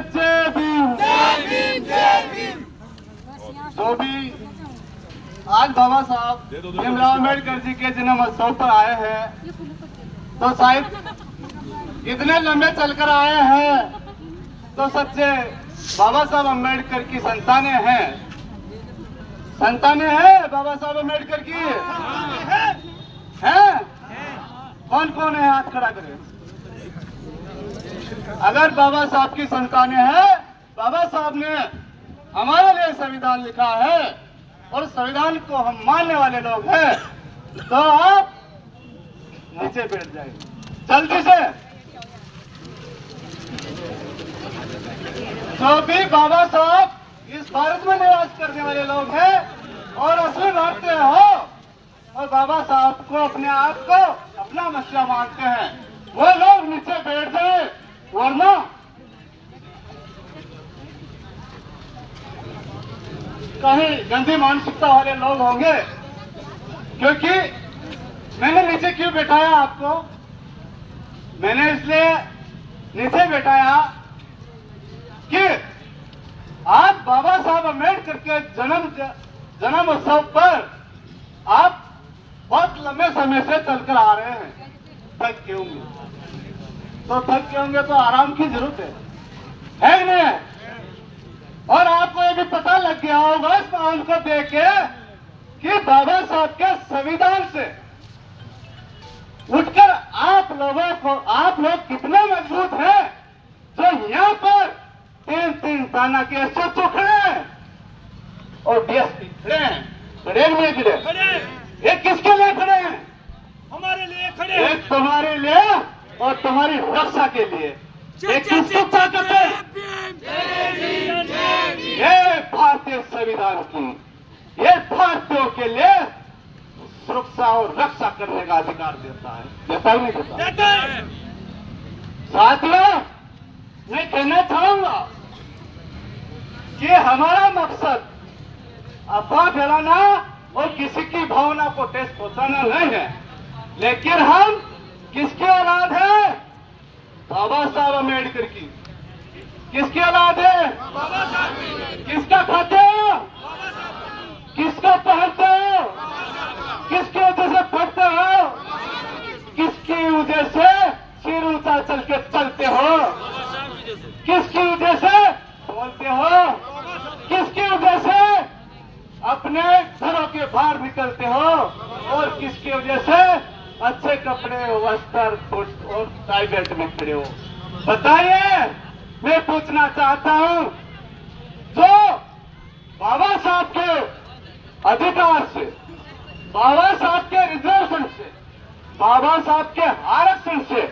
जय भीम। तो भी आज बाबा साहब भीमराव अम्बेडकर जी के जन्म उत्सव पर आए हैं, तो शायद इतने लंबे चलकर आए हैं तो सच्चे बाबा साहब अम्बेडकर की संतानें हैं। संतानें हैं बाबा साहब अम्बेडकर की हैं। कौन कौन है, हाथ खड़ा करें। अगर बाबा साहब की संतानें हैं, बाबा साहब ने हमारे लिए संविधान लिखा है और संविधान को हम मानने वाले लोग हैं, तो आप नीचे बैठ जाइए जल्दी से। जो भी बाबा साहब इस भारत में निवास करने वाले लोग हैं और असली भारतीय हो और बाबा साहब को अपने आप को अपना मसला मानते हैं, वो लोग नीचे बैठ जाए, वरना कहीं गंदी मानसिकता वाले लोग होंगे। क्योंकि मैंने नीचे क्यों बैठाया आपको, मैंने इसलिए नीचे बैठाया कि आज बाबा साहब अम्बेडकर के जन्म उत्सव पर आप बहुत लंबे समय से चलकर आ रहे हैं। थक के होंगे तो थक के होंगे तो आराम की जरूरत है कि नहीं है। और आपको ये भी पता लग गया होगा इस माहौल को देख के कि बाबा साहब के संविधान से उठकर आप लोग कितने मजबूत हैं, जो यहाँ पर तीन थाना के एसएचओ खड़े हैं और डीएसपी खड़े हैं। खड़े नहीं खड़े, ये किसके लिए खड़े हैं? हमारे लिए खड़े हैं। एक तुम्हारे लिए और तुम्हारी रक्षा के लिए। ये किसकी ताकत है? ये भारतीय संविधान की, ये भारतीयों के लिए सुरक्षा और रक्षा करने का अधिकार देता है। देता ही नहीं देता? साथियों, मैं कहना चाहूंगा कि हमारा मकसद अफवाह फैलाना और किसी की भावना को ठेस पहुंचाना नहीं है, लेकिन हम किसकी औलाद है? बाबा साहब अम्बेडकर की। किसकी औलाद है? बाबा साहब की। किसका खाते हो? किसका पहनते हो? किसकी वजह से पढ़ते हो? किसकी वजह से सिर ऊंचा चल के चलते हो? किसकी वजह से बोलते हो? किसकी वजह से अपने घरों के बाहर निकलते हो? और किसकी वजह से अच्छे कपड़े, वस्त्र, फुट और टाई बेल्ट में खड़े हो? बताइए। मैं पूछना चाहता हूं, जो बाबा साहब के अधिकार से, बाबा साहब के रिजर्वेशन से, बाबा साहब के आरक्षण से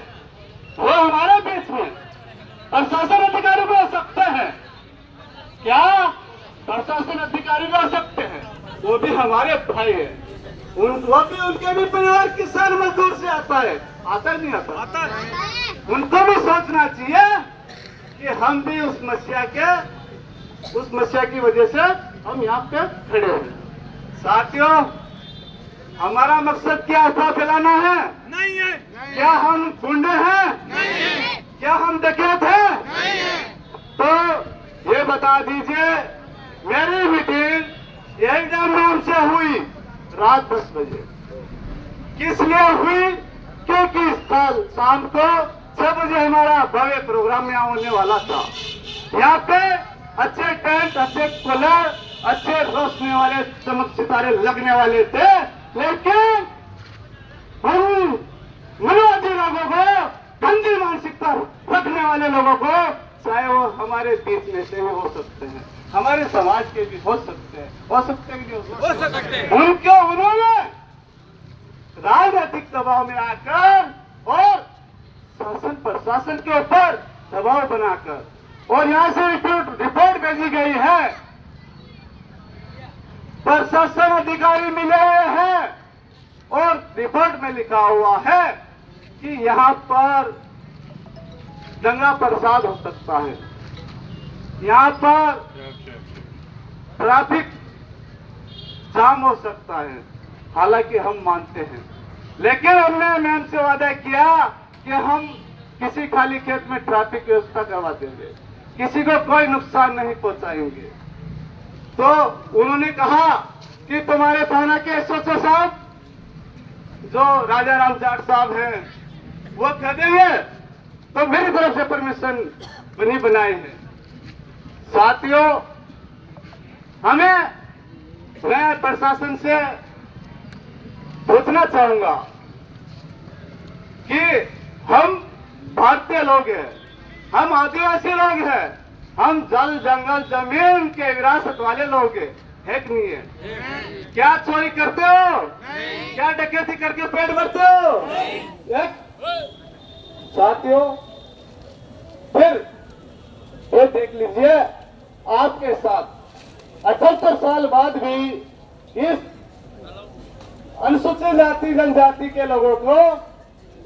वो हमारे बीच में प्रशासन अधिकारी भी हो सकते हैं क्या? प्रशासन अधिकारी भी हो सकते हैं, वो भी हमारे भाई है। वो भी, उनके भी परिवार किसान मजदूर से आता है। आता नहीं आता? आता है। उनको भी सोचना चाहिए कि हम भी उस मसीहा की वजह से हम यहाँ पे खड़े हैं। साथियों, हमारा मकसद क्या अफवाह फैलाना है? नहीं है। क्या हम गुंडे हैं? नहीं है। क्या हम डकैत हैं? नहीं है। तो ये बता दीजिए, मेरी मीटिंग एग्जाम नाम से हुई रात 10 बजे। किस लिए हुई? क्योंकि कल शाम को 6 बजे हमारा भव्य प्रोग्राम यहाँ होने वाला था। यहाँ पे अच्छे टेंट, अच्छे कलर, अच्छे रोशनी वाले चमक सितारे लगने वाले थे, लेकिन हम मनोवादी लोगों को, गंदी मानसिकता रखने वाले लोगों को, चाहे वो हमारे बीच में से भी हो सकते हैं, हमारे समाज के भी हो सकते हैं, हो सकते हैं कि नहीं हो सकते हैं। उन्होंने राजनीतिक दबाव में आकर और शासन प्रशासन के ऊपर दबाव बनाकर और यहाँ से रिपोर्ट भेजी गई है। प्रशासन अधिकारी मिले हुए हैं और रिपोर्ट में लिखा हुआ है कि यहाँ पर दंगा प्रसाद हो सकता है, यहाँ पर ट्रैफिक जाम हो सकता है। हालांकि हम मानते हैं, लेकिन हमने मैम से वादा किया कि हम किसी खाली खेत में ट्रैफिक व्यवस्था करवा देंगे। किसी को कोई नुकसान नहीं पहुंचाएंगे। तो उन्होंने कहा कि तुम्हारे थाना के एसओ साहब जो राजा राम जाट साहब हैं वो कह देंगे तो मेरी तरफ से परमिशन नहीं बनाए हैं। साथियों, मैं प्रशासन से पूछना चाहूंगा कि हम भारतीय लोग हैं, हम आदिवासी लोग हैं, हम जल जंगल जमीन के विरासत वाले लोग हैं, है कि नहीं है? क्या चोरी करते हो? क्या डकैती करके पेट भरते हो? साथियों, फिर ये देख लीजिए, आपके साथ 78 साल बाद भी इस अनुसूचित जाति जनजाति के लोगों को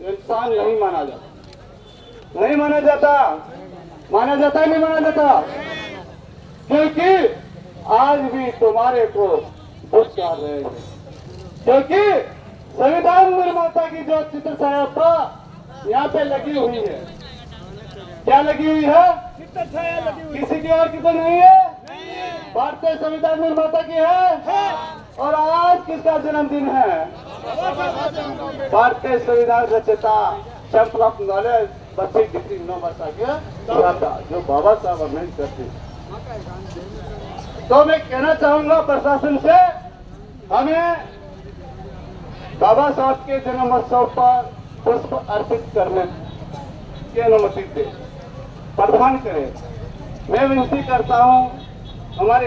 इंसान नहीं माना जाता। नहीं माना जाता, माना जाता नहीं माना जाता, क्योंकि आज भी तुम्हारे को पुरस्कार रहे हैं। क्योंकि संविधान निर्माता की जो चित्र छाया यहाँ पे लगी हुई है, क्या लगी हुई है? किसी की और की तो नहीं है, भारतीय संविधान निर्माता की है। और आज किसका जन्मदिन है? भारतीय संविधान रचयिता चैंपियन ऑफ नॉलेज बच्चे डिग्री 9 वर्ष आगे जो बाबा साहब अम्बेडकर थे। तो मैं कहना चाहूंगा प्रशासन से, हमें बाबा साहब के जन्मोत्सव पर पुष्प अर्पित करने की अनुमति दे, प्रदान करें। मैं विनती करता हूं हमारे